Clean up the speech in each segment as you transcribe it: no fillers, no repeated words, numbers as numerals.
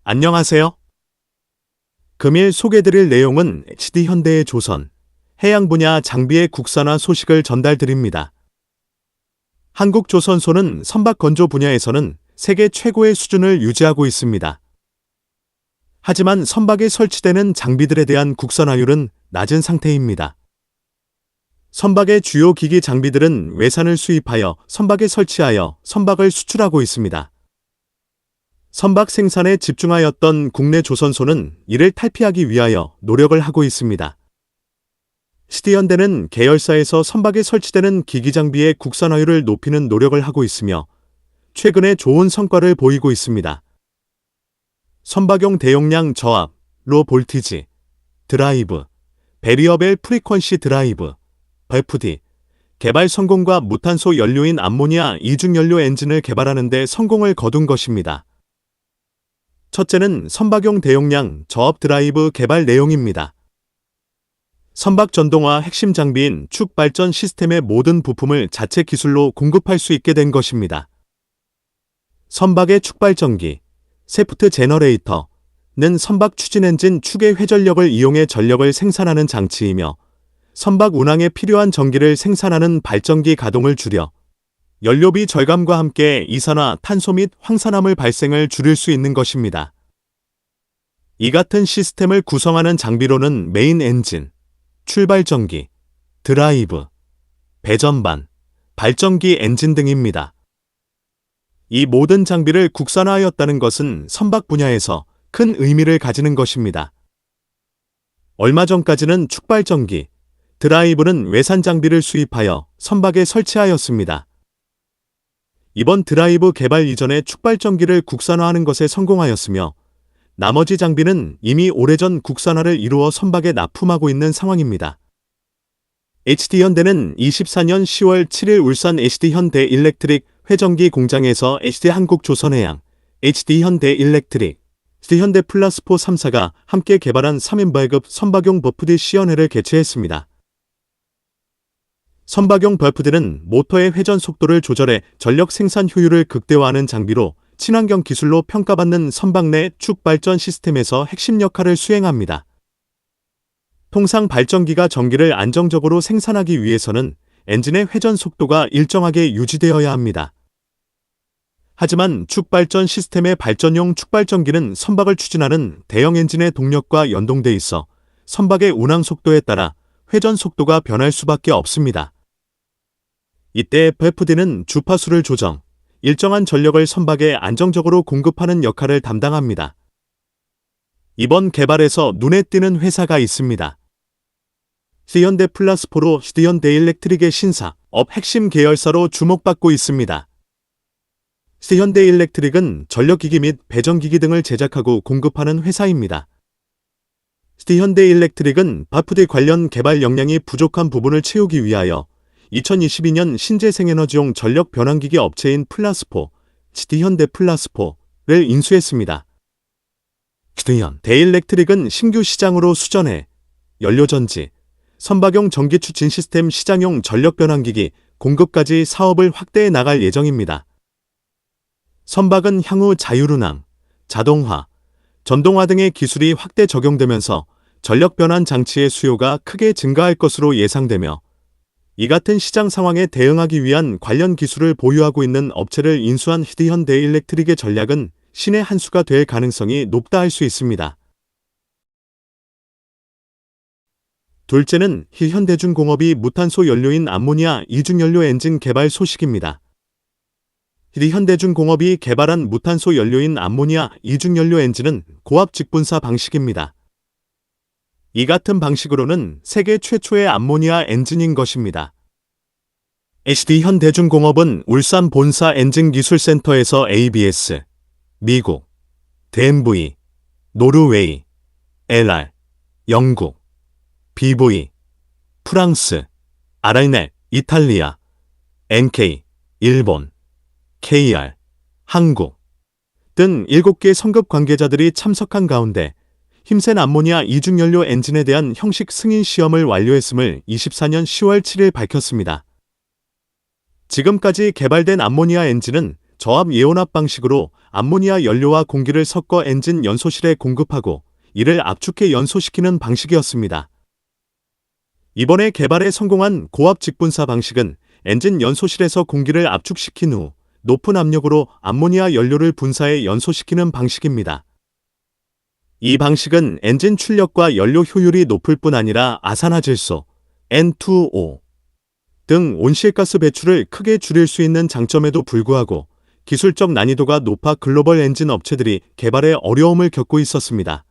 안녕하세요. 금일 소개드릴 내용은 HD현대의 조선, 해양 분야 장비의 국산화 소식을 전달드립니다. 한국조선소는 선박 건조 분야에서는 세계 최고의 수준을 유지하고 있습니다. 하지만 선박에 설치되는 장비들에 대한 국산화율은 낮은 상태입니다. 선박의 주요 기기 장비들은 외산을 수입하여 선박에 설치하여 선박을 수출하고 있습니다. 선박 생산에 집중하였던 국내 조선소는 이를 탈피하기 위하여 노력을 하고 있습니다. HD현대는 계열사에서 선박에 설치되는 기기 장비의 국산화율을 높이는 노력을 하고 있으며 최근에 좋은 성과를 보이고 있습니다. 선박용 대용량 저압, 로 볼티지, 드라이브, 베리어벨 프리퀀시 드라이브, VFD, 개발 성공과 무탄소 연료인 암모니아 이중연료 엔진을 개발하는 데 성공을 거둔 것입니다. 첫째는 선박용 대용량 저압 드라이브 개발 내용입니다. 선박 전동화 핵심 장비인 축 발전 시스템의 모든 부품을 자체 기술로 공급할 수 있게 된 것입니다. 선박의 축 발전기, 세프트 제너레이터는 선박 추진 엔진 축의 회전력을 이용해 전력을 생산하는 장치이며 선박 운항에 필요한 전기를 생산하는 발전기 가동을 줄여 연료비 절감과 함께 이산화 탄소 및 황산화물 발생을 줄일 수 있는 것입니다. 이 같은 시스템을 구성하는 장비로는 메인 엔진, 출발전기, 드라이브, 배전반, 발전기 엔진 등입니다. 이 모든 장비를 국산화하였다는 것은 선박 분야에서 큰 의미를 가지는 것입니다. 얼마 전까지는 축발전기, 드라이브는 외산 장비를 수입하여 선박에 설치하였습니다. 이번 드라이브 개발 이전에 축발전기를 국산화하는 것에 성공하였으며 나머지 장비는 이미 오래전 국산화를 이루어 선박에 납품하고 있는 상황입니다. HD현대는 24년 10월 7일 울산 HD현대 일렉트릭 회전기 공장에서 HD한국조선해양, HD현대 일렉트릭, HD현대 플라스포 3사가 함께 개발한 3인발급 선박용 VFD 시연회를 개최했습니다. 선박용 VFD는 모터의 회전 속도를 조절해 전력 생산 효율을 극대화하는 장비로 친환경 기술로 평가받는 선박 내 축 발전 시스템에서 핵심 역할을 수행합니다. 통상 발전기가 전기를 안정적으로 생산하기 위해서는 엔진의 회전 속도가 일정하게 유지되어야 합니다. 하지만 축 발전 시스템의 발전용 축발전기는 선박을 추진하는 대형 엔진의 동력과 연동돼 있어 선박의 운항 속도에 따라 회전 속도가 변할 수밖에 없습니다. 이때 VFD는 주파수를 조정, 일정한 전력을 선박에 안정적으로 공급하는 역할을 담당합니다. 이번 개발에서 눈에 띄는 회사가 있습니다. HD현대 플라스포로 HD현대 일렉트릭의 신사업 핵심 계열사로 주목받고 있습니다. HD현대 일렉트릭은 전력기기 및 배전기기 등을 제작하고 공급하는 회사입니다. HD현대 일렉트릭은 VFD 관련 개발 역량이 부족한 부분을 채우기 위하여 2022년 신재생에너지용 전력 변환기기 업체인 플라스포, HD현대 플라스포를 인수했습니다. HD현대 일렉트릭은 신규 시장으로 수전해, 연료전지, 선박용 전기 추진 시스템 시장용 전력 변환기기 공급까지 사업을 확대해 나갈 예정입니다. 선박은 향후 자율운항, 자동화, 전동화 등의 기술이 확대 적용되면서 전력 변환 장치의 수요가 크게 증가할 것으로 예상되며 이 같은 시장 상황에 대응하기 위한 관련 기술을 보유하고 있는 업체를 인수한 HD현대 일렉트릭의 전략은 신의 한 수가 될 가능성이 높다 할 수 있습니다. 둘째는 HD현대중공업이 무탄소 연료인 암모니아 이중연료 엔진 개발 소식입니다. HD현대중공업이 개발한 무탄소 연료인 암모니아 이중연료 엔진은 고압 직분사 방식입니다. 이 같은 방식으로는 세계 최초의 암모니아 엔진인 것입니다. HD현대중공업은 울산 본사 엔진기술센터에서 ABS, 미국, DMV, 노르웨이, LR, 영국, BV, 프랑스, RNL, 이탈리아, NK, 일본, KR, 한국 등 7개 성급 관계자들이 참석한 가운데 힘센 암모니아 이중연료 엔진에 대한 형식 승인 시험을 완료했음을 24년 10월 7일 밝혔습니다. 지금까지 개발된 암모니아 엔진은 저압 예온압 방식으로 암모니아 연료와 공기를 섞어 엔진 연소실에 공급하고 이를 압축해 연소시키는 방식이었습니다. 이번에 개발에 성공한 고압 직분사 방식은 엔진 연소실에서 공기를 압축시킨 후 높은 압력으로 암모니아 연료를 분사해 연소시키는 방식입니다. 이 방식은 엔진 출력과 연료 효율이 높을 뿐 아니라 아산화질소, N2O 등 온실가스 배출을 크게 줄일 수 있는 장점에도 불구하고 기술적 난이도가 높아 글로벌 엔진 업체들이 개발에 어려움을 겪고 있었습니다.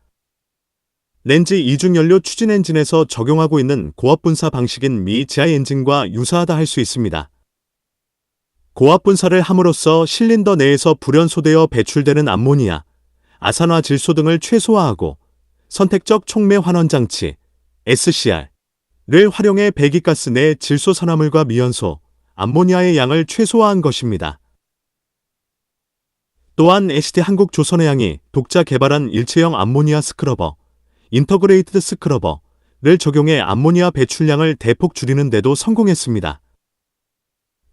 렌즈 이중연료 추진 엔진에서 적용하고 있는 고압 분사 방식인 미 GI 엔진과 유사하다 할 수 있습니다. 고압 분사를 함으로써 실린더 내에서 불연소되어 배출되는 암모니아, 아산화 질소 등을 최소화하고 선택적 촉매 환원 장치 SCR를 활용해 배기가스 내 질소 산화물과 미연소, 암모니아의 양을 최소화한 것입니다. 또한 ST 한국조선해양이 독자 개발한 일체형 암모니아 스크러버, 인터그레이티드 스크러버를 적용해 암모니아 배출량을 대폭 줄이는 데도 성공했습니다.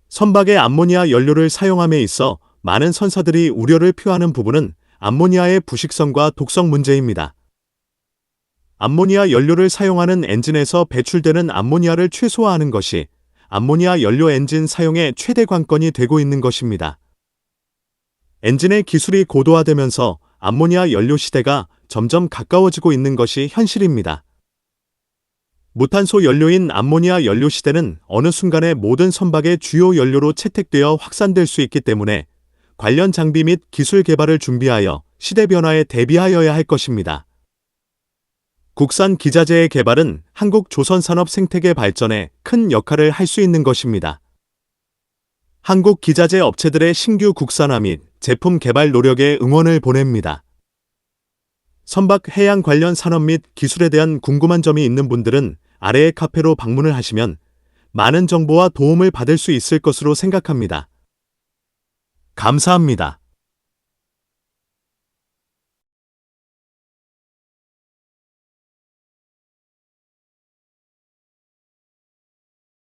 선박에 암모니아 연료를 사용함에 있어 많은 선사들이 우려를 표하는 부분은 암모니아의 부식성과 독성 문제입니다. 암모니아 연료를 사용하는 엔진에서 배출되는 암모니아를 최소화하는 것이 암모니아 연료 엔진 사용의 최대 관건이 되고 있는 것입니다. 엔진의 기술이 고도화되면서 암모니아 연료 시대가 점점 가까워지고 있는 것이 현실입니다. 무탄소 연료인 암모니아 연료 시대는 어느 순간에 모든 선박의 주요 연료로 채택되어 확산될 수 있기 때문에 관련 장비 및 기술 개발을 준비하여 시대 변화에 대비하여야 할 것입니다. 국산 기자재의 개발은 한국 조선산업 생태계 발전에 큰 역할을 할 수 있는 것입니다. 한국 기자재 업체들의 신규 국산화 및 제품 개발 노력에 응원을 보냅니다. 선박 해양 관련 산업 및 기술에 대한 궁금한 점이 있는 분들은 아래의 카페로 방문을 하시면 많은 정보와 도움을 받을 수 있을 것으로 생각합니다. 감사합니다.